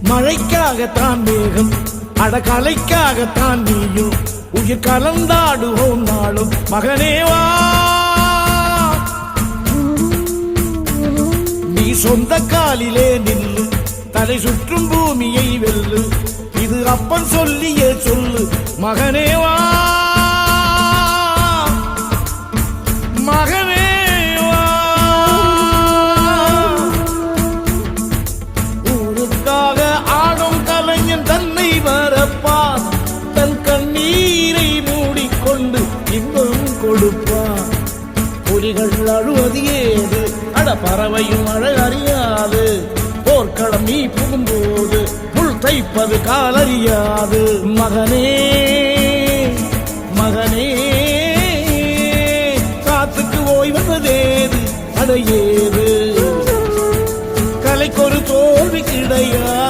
மழைக்காகத்தான் மேகம் அடகலைக்காகத்தான் நீயும் உயிர் கலந்தாடுவோம் நாளும் மகனேவா. நீ சொந்த காலிலே நில்லு தலை சுற்றும் பூமியை வெல்லு இது அப்பன் சொல்லியே சொல்லு மகனேவா மகனேவா. ஊருக்காக ஆடும் கலைஞன் தன்னை மறப்பான் தன் கண்ணீரை மூடிக்கொண்டு இன்பம் கொடுப்பான். புலிகள் அழுவது ஏது அட பறவையும் அழ அறியாது போர்க்களம் நீ புகும்போது முள் தைப்பது காலறியாது மகனே மகனே. காத்துக்கு ஓய்வதேது அடையேது கலைக்கொரு தோல்வி கிடையாது.